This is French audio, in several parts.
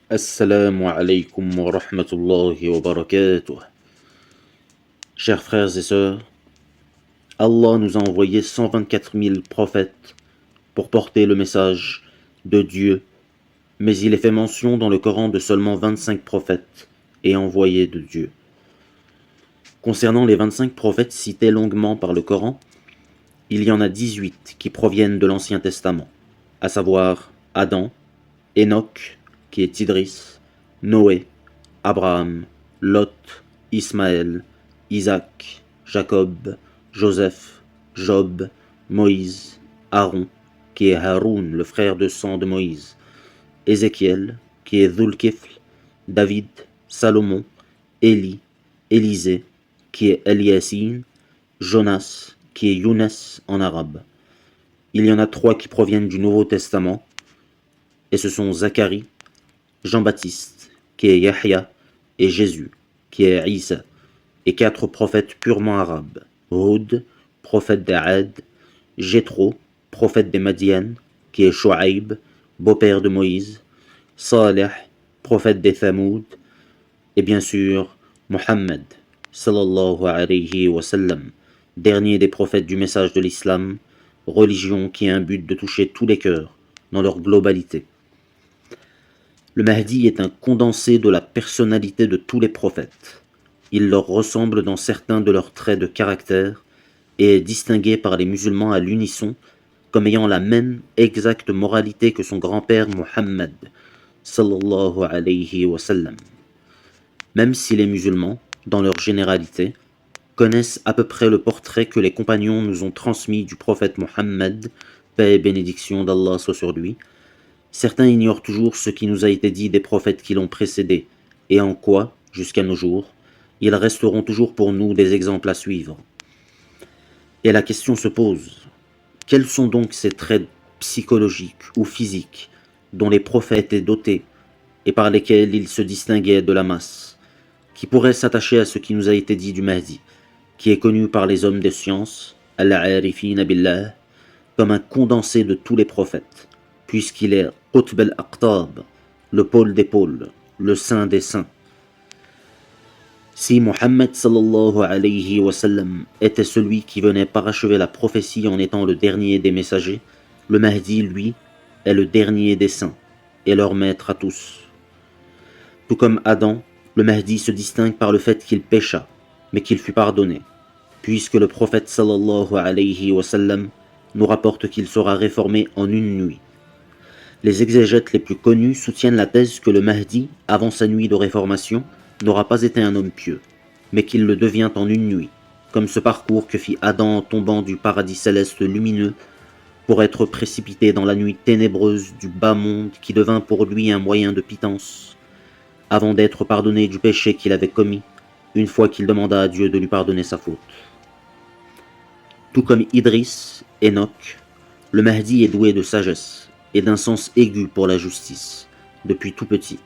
Assalamu alaikum wa rahmatullahi wa barakatuh. Chers frères et sœurs, Allah nous a envoyé 124 000 prophètes pour porter le message de Dieu, mais il est fait mention dans le Coran de seulement 25 prophètes et envoyés de Dieu. Concernant les 25 prophètes cités longuement par le Coran, il y en a 18 qui proviennent de l'Ancien Testament, à savoir Adam, Enoch, qui est Idris, Noé, Abraham, Lot, Ismaël, Isaac, Jacob, Joseph, Job, Moïse, Aaron, qui est Haroun, le frère de sang de Moïse, Ézéchiel, qui est Dhul-Kifl, David, Salomon, Élie, Élisée, qui est Eliasim, Jonas, qui est Younes en arabe. Il y en a 3 qui proviennent du Nouveau Testament, et ce sont Zacharie, Jean-Baptiste, qui est Yahya, et Jésus, qui est Isa, et 4 prophètes purement arabes, Houd, prophète d'Aad, Jéthro, prophète des Madian, qui est Shuaïb, beau-père de Moïse, Saleh, prophète des Thamoud, et bien sûr, Mohammed, sallallahu alayhi wa sallam, dernier des prophètes du message de l'islam, religion qui a un but de toucher tous les cœurs, dans leur globalité. Le Mahdi est un condensé de la personnalité de tous les prophètes. Il leur ressemble dans certains de leurs traits de caractère et est distingué par les musulmans à l'unisson comme ayant la même exacte moralité que son grand-père Mohammed, sallallahu alayhi wa sallam. Même si les musulmans, dans leur généralité, connaissent à peu près le portrait que les compagnons nous ont transmis du prophète Mohammed, paix et bénédiction d'Allah soit sur lui, certains ignorent toujours ce qui nous a été dit des prophètes qui l'ont précédé, et en quoi, jusqu'à nos jours, ils resteront toujours pour nous des exemples à suivre. Et la question se pose, quels sont donc ces traits psychologiques ou physiques dont les prophètes étaient dotés et par lesquels ils se distinguaient de la masse, qui pourraient s'attacher à ce qui nous a été dit du Mahdi, qui est connu par les hommes des sciences, al-'arifina billah, comme un condensé de tous les prophètes, puisqu'il est Qutb al-Aqtab, le pôle des pôles, le saint des saints. Si Mohammed sallallahu alayhi wa sallam était celui qui venait parachever la prophétie en étant le dernier des messagers, le Mahdi, lui, est le dernier des saints, et leur maître à tous. Tout comme Adam, le Mahdi se distingue par le fait qu'il pécha, mais qu'il fut pardonné, puisque le prophète sallallahu alayhi wa sallam nous rapporte qu'il sera réformé en une nuit. Les exégètes les plus connus soutiennent la thèse que le Mahdi, avant sa nuit de réformation, n'aura pas été un homme pieux, mais qu'il le devient en une nuit, comme ce parcours que fit Adam en tombant du paradis céleste lumineux pour être précipité dans la nuit ténébreuse du bas monde qui devint pour lui un moyen de pitance, avant d'être pardonné du péché qu'il avait commis, une fois qu'il demanda à Dieu de lui pardonner sa faute. Tout comme Idris, Enoch, le Mahdi est doué de sagesse et d'un sens aigu pour la justice, depuis tout petit.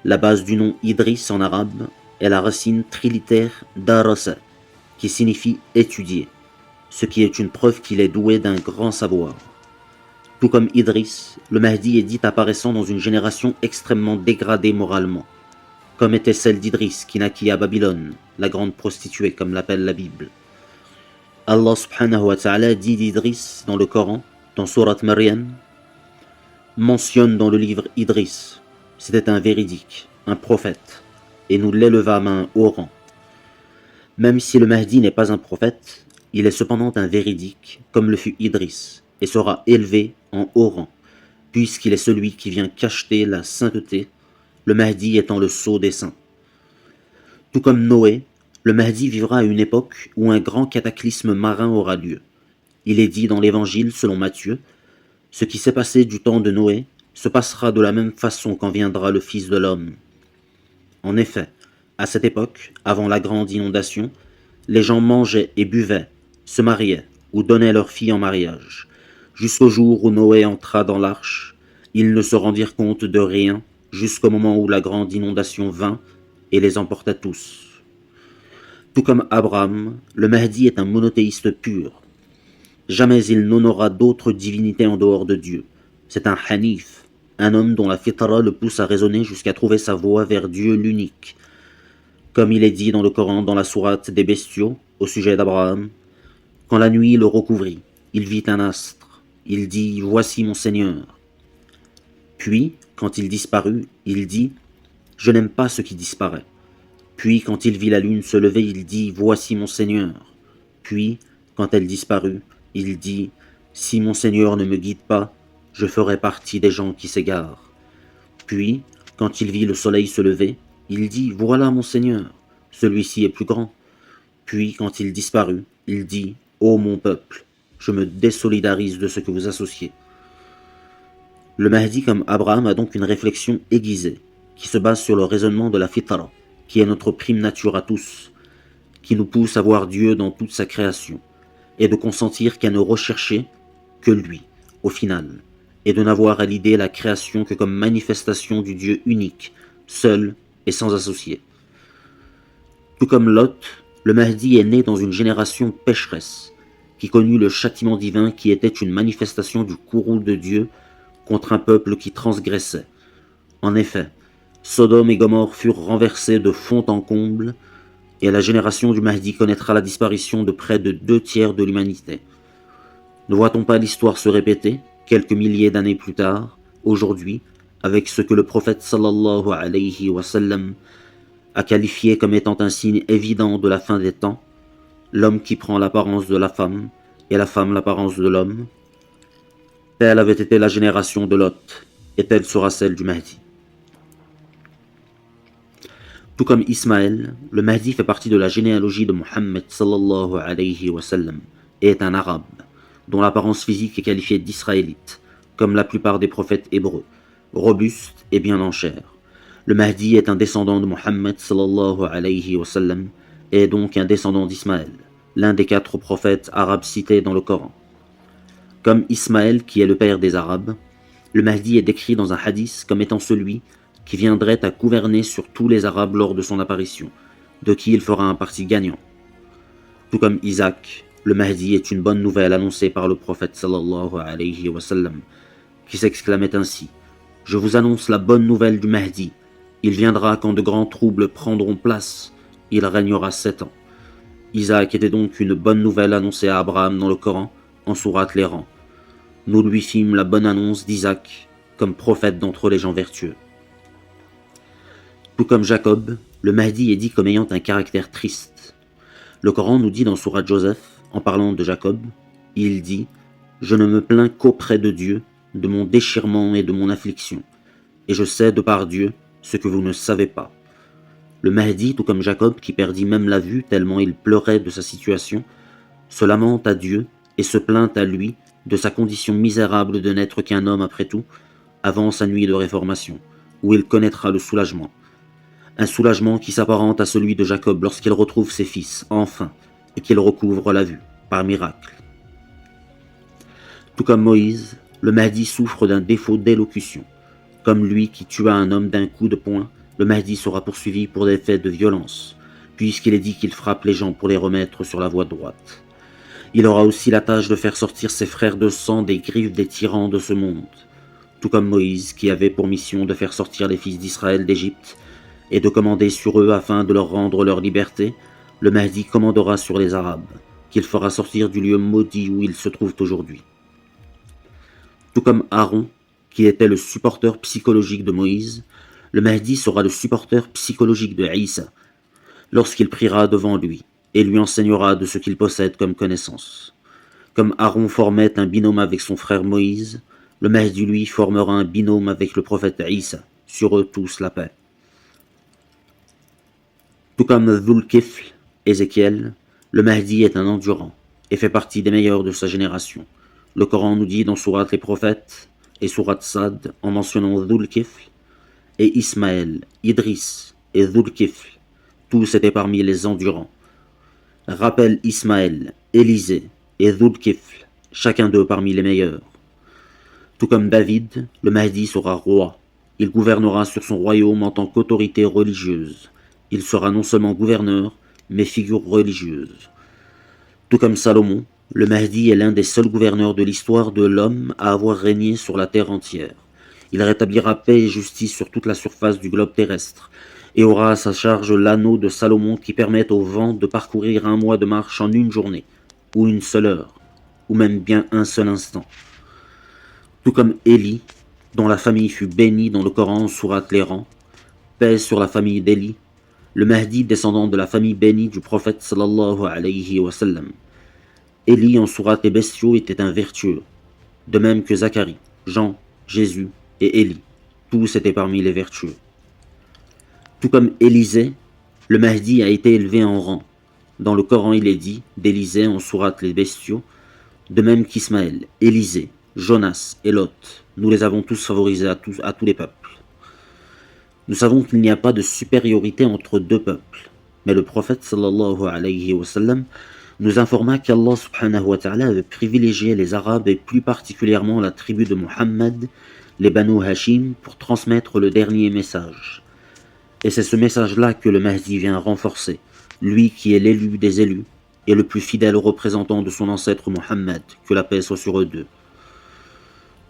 La base du nom Idris en arabe est la racine trilitère darasa, qui signifie étudier, ce qui est une preuve qu'il est doué d'un grand savoir. Tout comme Idris, le Mahdi est dit apparaissant dans une génération extrêmement dégradée moralement, comme était celle d'Idris qui naquit à Babylone, la grande prostituée comme l'appelle la Bible. Allah subhanahu wa ta'ala dit d'Idris dans le Coran, dans Surat Maryam, mentionne dans le livre Idris, c'était un véridique, un prophète, et nous l'élevâmes à un haut rang. Même si le Mahdi n'est pas un prophète, il est cependant un véridique, comme le fut Idris, et sera élevé en haut rang, puisqu'il est celui qui vient cacheter la sainteté, le Mahdi étant le sceau des saints. Tout comme Noé, le Mahdi vivra à une époque où un grand cataclysme marin aura lieu. Il est dit dans l'Évangile selon Matthieu, ce qui s'est passé du temps de Noé se passera de la même façon quand viendra le Fils de l'homme. En effet, à cette époque, avant la grande inondation, les gens mangeaient et buvaient, se mariaient ou donnaient leurs filles en mariage, jusqu'au jour où Noé entra dans l'arche. Ils ne se rendirent compte de rien jusqu'au moment où la grande inondation vint et les emporta tous. Tout comme Abraham, le Mahdi est un monothéiste pur. Jamais il n'honora d'autre divinité en dehors de Dieu. C'est un hanif, un homme dont la fitra le pousse à raisonner jusqu'à trouver sa voie vers Dieu l'unique. Comme il est dit dans le Coran, dans la sourate des bestiaux, au sujet d'Abraham, quand la nuit le recouvrit, il vit un astre. Il dit « Voici mon Seigneur ». Puis, quand il disparut, il dit « Je n'aime pas ce qui disparaît ». Puis, quand il vit la lune se lever, il dit « Voici mon Seigneur ». Puis, quand elle disparut, il dit « Si mon Seigneur ne me guide pas, je ferai partie des gens qui s'égarent ». Puis, quand il vit le soleil se lever, il dit « Voilà mon Seigneur, celui-ci est plus grand ». Puis, quand il disparut, il dit « Ô mon peuple, je me désolidarise de ce que vous associez ». Le Mahdi, comme Abraham, a donc une réflexion aiguisée, qui se base sur le raisonnement de la fitra, qui est notre prime nature à tous, qui nous pousse à voir Dieu dans toute sa création, et de consentir qu'à ne rechercher que lui, au final, et de n'avoir à l'idée la création que comme manifestation du Dieu unique, seul et sans associé. Tout comme Lot, le Mahdi est né dans une génération pécheresse, qui connut le châtiment divin qui était une manifestation du courroux de Dieu contre un peuple qui transgressait. En effet, Sodome et Gomorrhe furent renversés de fond en comble, et la génération du Mahdi connaîtra la disparition de près de 2/3 de l'humanité. Ne voit-on pas l'histoire se répéter, quelques milliers d'années plus tard, aujourd'hui, avec ce que le prophète sallallahu alayhi wa sallam a qualifié comme étant un signe évident de la fin des temps, l'homme qui prend l'apparence de la femme et la femme l'apparence de l'homme. Telle avait été la génération de Lot, et telle sera celle du Mahdi. Tout comme Ismaël, le Mahdi fait partie de la généalogie de Muhammad sallallahu alayhi wa sallam et est un arabe, dont l'apparence physique est qualifiée d'israélite, comme la plupart des prophètes hébreux, robuste et bien en chair. Le Mahdi est un descendant de Muhammad sallallahu alayhi wa sallam et est donc un descendant d'Ismaël, l'un des 4 prophètes arabes cités dans le Coran. Comme Ismaël, qui est le père des Arabes, le Mahdi est décrit dans un hadith comme étant celui qui viendrait à gouverner sur tous les Arabes lors de son apparition, de qui il fera un parti gagnant. Tout comme Isaac, le Mahdi est une bonne nouvelle annoncée par le prophète sallallahu alayhi wa sallam, qui s'exclamait ainsi « Je vous annonce la bonne nouvelle du Mahdi. Il viendra quand de grands troubles prendront place. Il régnera 7 ans. » Isaac était donc une bonne nouvelle annoncée à Abraham dans le Coran, en sourate les rangs. Nous lui fîmes la bonne annonce d'Isaac comme prophète d'entre les gens vertueux. Tout comme Jacob, le Mahdi est dit comme ayant un caractère triste. Le Coran nous dit dans sourate Joseph, en parlant de Jacob, il dit « Je ne me plains qu'auprès de Dieu, de mon déchirement et de mon affliction, et je sais de par Dieu ce que vous ne savez pas. » Le Mahdi, tout comme Jacob, qui perdit même la vue tellement il pleurait de sa situation, se lamente à Dieu et se plaint à lui de sa condition misérable de n'être qu'un homme après tout, avant sa nuit de réformation, où il connaîtra le soulagement. Un soulagement qui s'apparente à celui de Jacob lorsqu'il retrouve ses fils, enfin, et qu'il recouvre la vue, par miracle. Tout comme Moïse, le Mahdi souffre d'un défaut d'élocution. Comme lui qui tua un homme d'un coup de poing, le Mahdi sera poursuivi pour des faits de violence, puisqu'il est dit qu'il frappe les gens pour les remettre sur la voie droite. Il aura aussi la tâche de faire sortir ses frères de sang des griffes des tyrans de ce monde, tout comme Moïse qui avait pour mission de faire sortir les fils d'Israël d'Égypte et de commander sur eux afin de leur rendre leur liberté. Le Mahdi commandera sur les Arabes, qu'il fera sortir du lieu maudit où ils se trouvent aujourd'hui. Tout comme Aaron, qui était le supporteur psychologique de Moïse, le Mahdi sera le supporteur psychologique de Isa, lorsqu'il priera devant lui, et lui enseignera de ce qu'il possède comme connaissance. Comme Aaron formait un binôme avec son frère Moïse, le Mahdi lui formera un binôme avec le prophète Isa, sur eux tous la paix. Tout comme Dhul-Kifl, Ézéchiel, le Mahdi est un endurant, et fait partie des meilleurs de sa génération. Le Coran nous dit dans sourate les prophètes, et sourate Sad, en mentionnant Dhul-Kifl, et Ismaël, Idris et Dhul-Kifl, tous étaient parmi les endurants. Rappelle Ismaël, Élisée et Dhul-Kifl, chacun d'eux parmi les meilleurs. Tout comme David, le Mahdi sera roi. Il gouvernera sur son royaume en tant qu'autorité religieuse. Il sera non seulement gouverneur, mais figure religieuse. Tout comme Salomon, le Mahdi est l'un des seuls gouverneurs de l'histoire de l'homme à avoir régné sur la terre entière. Il rétablira paix et justice sur toute la surface du globe terrestre, et aura à sa charge l'anneau de Salomon qui permet au vent de parcourir un mois de marche en une journée, ou une seule heure, ou même bien un seul instant. Tout comme Élie, dont la famille fut bénie dans le Coran sourate les rangs, paix sur la famille d'Élie, le Mahdi descendant de la famille bénie du prophète sallallahu alayhi wa sallam. Élie en sourate les bestiaux était un vertueux, de même que Zacharie, Jean, Jésus et Élie, tous étaient parmi les vertueux. Tout comme Élisée, le Mahdi a été élevé en rang. Dans le Coran il est dit d'Élisée en sourate les bestiaux, de même qu'Ismaël, Élisée, Jonas et Lot, nous les avons tous favorisés à tous les peuples. Nous savons qu'il n'y a pas de supériorité entre deux peuples, mais le prophète sallallahu alayhi wa sallam nous informa qu'Allah subhanahu wa ta'ala avait privilégié les Arabes et plus particulièrement la tribu de Muhammad, les Banu Hashim, pour transmettre le dernier message. Et c'est ce message-là que le Mahdi vient renforcer, lui qui est l'élu des élus et le plus fidèle représentant de son ancêtre Muhammad, que la paix soit sur eux deux.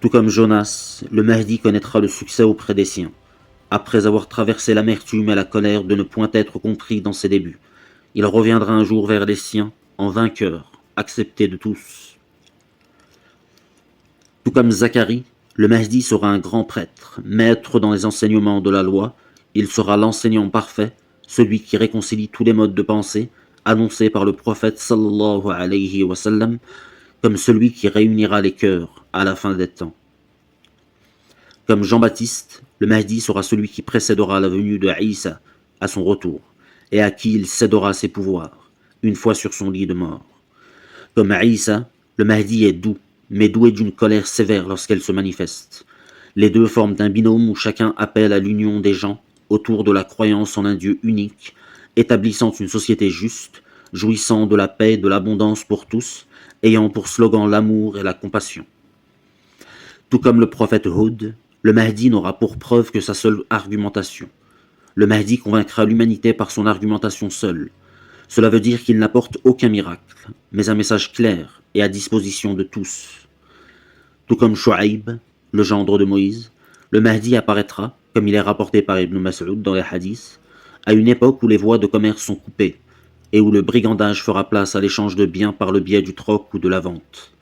Tout comme Jonas, le Mahdi connaîtra le succès auprès des siens, après avoir traversé l'amertume et la colère de ne point être compris dans ses débuts. Il reviendra un jour vers les siens, en vainqueur, accepté de tous. Tout comme Zacharie, le Mahdi sera un grand prêtre, maître dans les enseignements de la loi. Il sera l'enseignant parfait, celui qui réconcilie tous les modes de pensée, annoncé par le prophète sallallahu alayhi wa sallam, comme celui qui réunira les cœurs à la fin des temps. Comme Jean-Baptiste, le Mahdi sera celui qui précédera la venue de Isa à son retour, et à qui il cédera ses pouvoirs, une fois sur son lit de mort. Comme Isa, le Mahdi est doux, mais doué d'une colère sévère lorsqu'elle se manifeste. Les deux forment un binôme où chacun appelle à l'union des gens autour de la croyance en un Dieu unique, établissant une société juste, jouissant de la paix et de l'abondance pour tous, ayant pour slogan l'amour et la compassion. Tout comme le prophète Hud, le Mahdi n'aura pour preuve que sa seule argumentation. Le Mahdi convaincra l'humanité par son argumentation seule. Cela veut dire qu'il n'apporte aucun miracle, mais un message clair et à disposition de tous. Tout comme Shu'aib, le gendre de Moïse, le Mahdi apparaîtra, comme il est rapporté par Ibn Mas'ud dans les hadiths, à une époque où les voies de commerce sont coupées, et où le brigandage fera place à l'échange de biens par le biais du troc ou de la vente.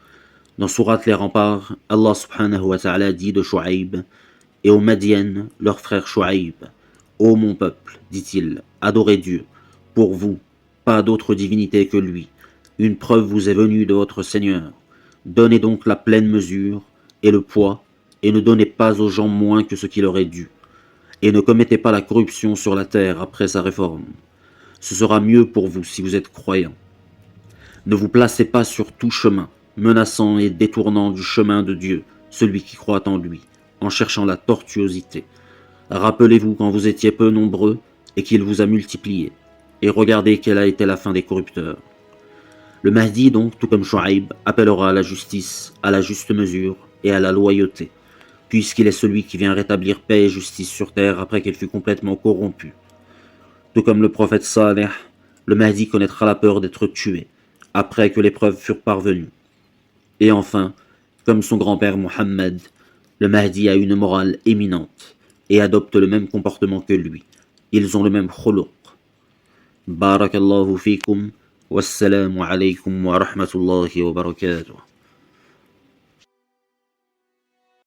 Dans sourate les remparts, Allah subhanahu wa ta'ala dit de Shu'aib, et aux Madiennes, leur frère Shu'aib, « Ô mon peuple, dit-il, adorez Dieu, pour vous, pas d'autre divinité que lui. Une preuve vous est venue de votre Seigneur. Donnez donc la pleine mesure et le poids, et ne donnez pas aux gens moins que ce qui leur est dû. Et ne commettez pas la corruption sur la terre après sa réforme. Ce sera mieux pour vous si vous êtes croyants. Ne vous placez pas sur tout chemin, menaçant et détournant du chemin de Dieu, celui qui croit en lui, en cherchant la tortuosité. Rappelez-vous quand vous étiez peu nombreux et qu'il vous a multipliés, et regardez quelle a été la fin des corrupteurs. Le Mahdi donc, tout comme Shu'aib, appellera à la justice, à la juste mesure et à la loyauté, puisqu'il est celui qui vient rétablir paix et justice sur terre après qu'elle fut complètement corrompue. Tout comme le prophète Saleh, le Mahdi connaîtra la peur d'être tué, après que les preuves furent parvenues. Et enfin, comme son grand-père Muhammad, le Mahdi a une morale éminente et adopte le même comportement que lui. Ils ont le même khuluq. Barakallahu fikum, wassalamu alaykum wa rahmatullahi wa barakatuh.